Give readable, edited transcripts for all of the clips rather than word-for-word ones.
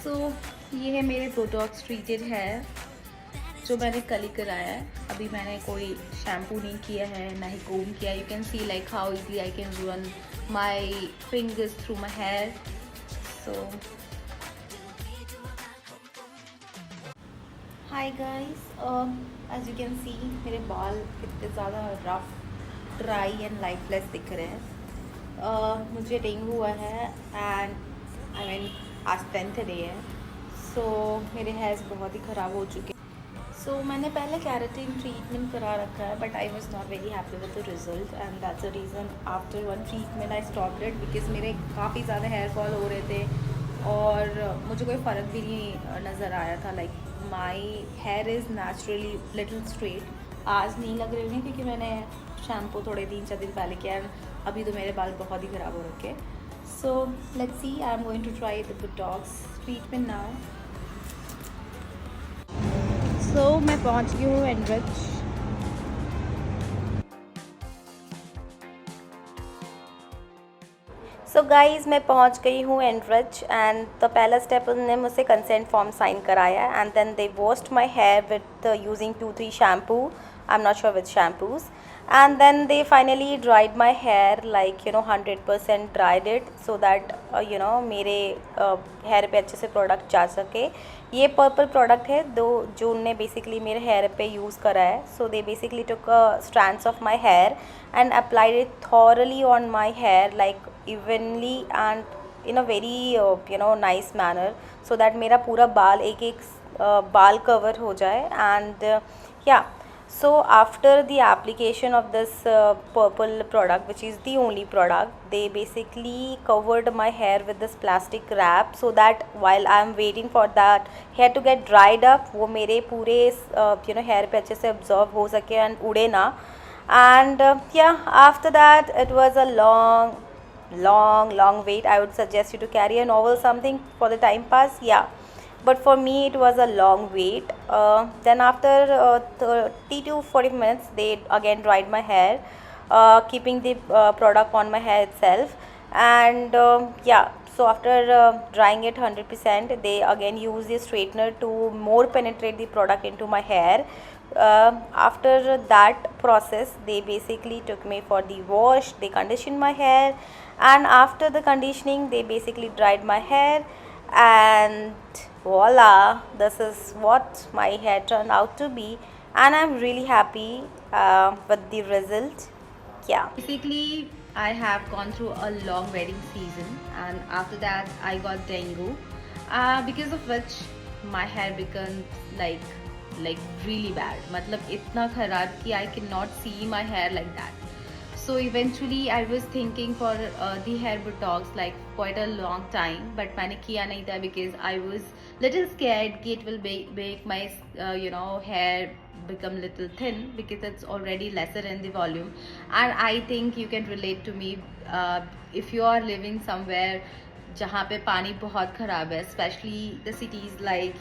सो ये है मेरे बोटॉक्स ट्रीटेड हेयर जो मैंने कल ही कराया है। अभी मैंने कोई शैम्पू नहीं किया है, ना ही कोम किया। You can see like how easily I can run my fingers through my hair. So hi guys, as you can see मेरे बाल कितने ज़्यादा रफ, ड्राई एंड लाइफलेस दिख रहे हैं। मुझे डेंगू हुआ है एंड आई मीन आज 10th डे है। सो मेरे हेयर्स बहुत ही ख़राब हो चुके हैं। सो मैंने पहले कैरेटिन ट्रीटमेंट करा रखा है, but I was not very happy with the result and that's the reason after one treatment I stopped it, because मेरे काफ़ी ज़्यादा हेयर फॉल हो रहे थे और मुझे कोई फ़र्क भी नहीं नज़र आया था। Like my here is naturally little straight. आज नहीं लग रहे हैं क्योंकि मैंने शैम्पू थोड़े 3-4 दिन पहले किया है। अभी तो मेरे बाल बहुत ही ख़राब हो रखे। So let's see, I am going to try the botox treatment now. So मैं पहुंच गई हूँ एनरिच। सो गाइज़ मैं पहुंच गई हूँ एनरिच एंड द पहला स्टेप उन्होंने मुझसे कंसेंट फॉर्म साइन कराया and then they washed my hair with using 2-3 shampoo, I am not sure which shampoos, and then they finally dried my hair like 100% dried it so that मेरे hair पे अच्छे से product जा सके। ये purple product है जो उनने बेसिकली मेरे हेयर पे यूज़ करा है। So they basically took strands of my hair and applied it thoroughly on my hair like evenly and in a very nice manner so that मेरा पूरा बाल एक बाल कवर हो जाए and yeah. So after the application of this purple product, which is the only product, they basically covered my hair with this plastic wrap so that while I am waiting for that hair to get dried up, वो मेरे पूरे hair पे अच्छे से absorb हो सके and उड़े ना। And yeah, after that it was a long wait. I would suggest you to carry a novel something for the time pass, yeah. But for me it was a long wait. Then after 30 to 40 minutes they again dried my hair, keeping the product on my hair itself. And yeah, so after drying it 100%, they again use the straightener to more penetrate the product into my hair. After that process they basically took me for the wash, they conditioned my hair, and after the conditioning they basically dried my hair, and voila, this is what my hair turned out to be, and I'm really happy with the result. Yeah. Basically, I have gone through a long wedding season, and after that I got dengue, because of which my hair became like really bad. मतलब इतना खराब कि I cannot see my hair like that. So eventually I was thinking for the hair botox like quite a long time, but मैंने किया नहीं था because I was little scared कि it will make my hair become little thin because it's already lesser in the volume. And I think you can relate to me if you are living somewhere जहाँ पे पानी बहुत ख़राब है, specially the cities like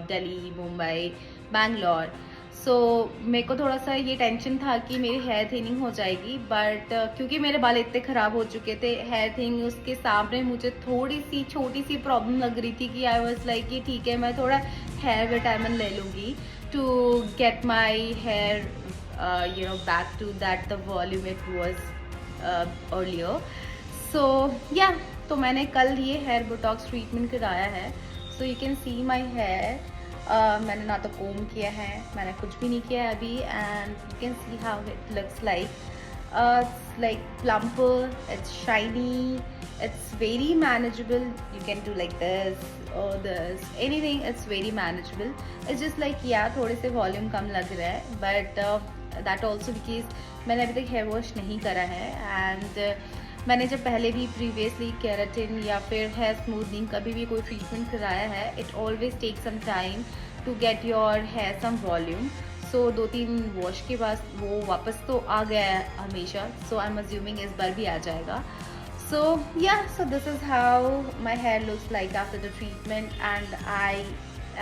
Delhi, Mumbai, Bangalore. So मेरे को थोड़ा सा ये टेंशन था कि मेरी हेयर थिनिंग हो जाएगी, बट क्योंकि मेरे बाल इतने ख़राब हो चुके थे, हेयर थिनिंग उसके सामने मुझे थोड़ी सी छोटी सी प्रॉब्लम लग रही थी कि आई वाज लाइक कि ठीक है मैं थोड़ा हेयर विटामिन ले लूँगी to get my hair back to that the volume it was earlier. So या तो मैंने कल ये हेयर बोटॉक्स ट्रीटमेंट कराया है। So you can see my hair. मैंने ना तो कोम किया है, मैंने कुछ भी नहीं किया है अभी, and you can see how it looks like plumper, it's shiny, it's very manageable. You can do like this or this, anything, it's very manageable. It's just like yeah थोड़े से वॉल्यूम कम लग रहा है, but that also because मैंने अभी तक hair wash नहीं करा है, एंड मैंने जब पहले भी प्रीवियसली केराटिन या फिर हेयर स्मूथनिंग कभी भी कोई ट्रीटमेंट कराया है, it always take some time to get your hair some volume. So 2-3 wash के बाद वो वापस तो आ गया है हमेशा, सो आई एम अज्यूमिंग इस बार भी आ जाएगा। So yeah, so this is how my hair looks like after the treatment and I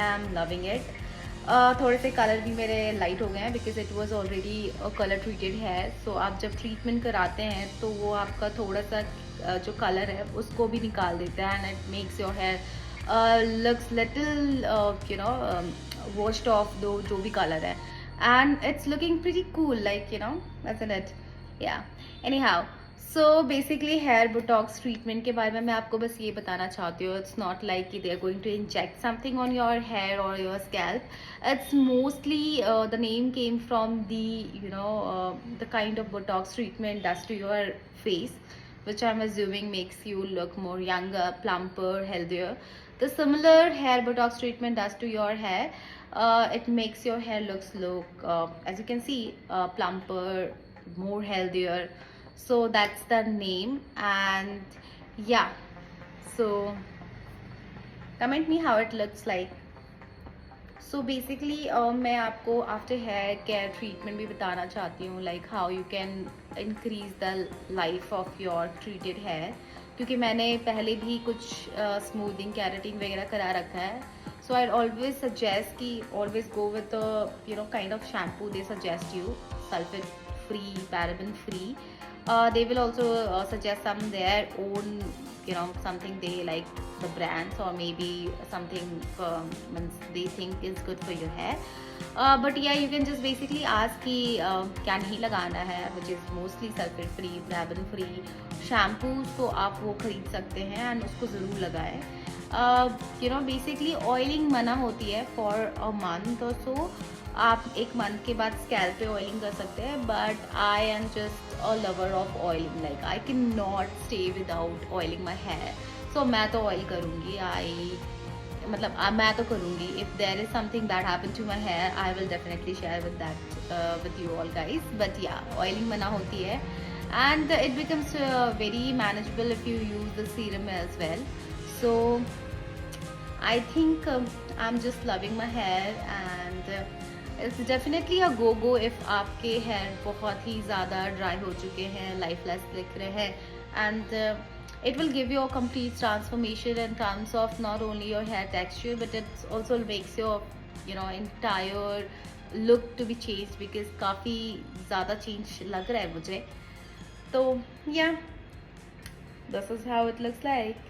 am loving it. थोड़े से कलर भी मेरे लाइट हो गए हैं because it was already colour treated hair. So आप जब ट्रीटमेंट कराते हैं तो वो आपका थोड़ा सा जो कलर है उसको भी निकाल देता है and it makes your hair looks little washed off though जो भी color है, and it's looking pretty cool, like isn't it? Yeah. Anyhow, so basically hair botox treatment के बारे में मैं आपको बस ये बताना चाहती हूँ. It's not like they are going to inject something on your hair or your scalp. It's mostly the name came from the kind of botox treatment does to your face, which I'm assuming makes you look more younger, plumper, healthier. The similar hair botox treatment does to your hair. It makes your hair look as you can see, plumper, more healthier. So that's the name. And yeah, so comment me how it looks like. So basically मैं आपको after hair care treatment भी बताना चाहती हूँ, like how you can increase the life of your treated hair, क्योंकि मैंने पहले भी कुछ स्मूथिंग कैरेटिन वगैरह करा रखा है. सो आई ऑलवेज सजेस्ट कि always go with kind of shampoo they suggest you, sulphate free, paraben free. They will also suggest some their own something they like, the brands, or maybe something they think is good for your hair. But yeah, you can just basically ask कि क्या नहीं लगाना है, which is mostly sulfate free, paraben free shampoos, तो आप वो खरीद सकते हैं and उसको ज़रूर लगाएं. Basically ऑयलिंग मना होती है for a month or so. आप एक मंथ के बाद स्कैल्प पे ऑयलिंग कर सकते हैं, but I am just a lover of oiling, like I can not stay without oiling my hair. So मैं तो ऑयल करूँगी, मैं तो करूँगी. If there is something that happen to my hair, I will definitely share with that with you all guys. But yeah, oiling मना होती है and it becomes very manageable if you use the serum as well. So I think I'm just loving my hair, and it's definitely a go if आपके hair बहुत ही ज़्यादा dry हो चुके हैं, lifeless दिख रहे हैं, and it will give you a complete transformation in terms of not only your hair texture, but it also makes your entire look to be changed, because काफ़ी ज़्यादा चेंज लग रहा है मुझे. तो yeah, this is how it looks like.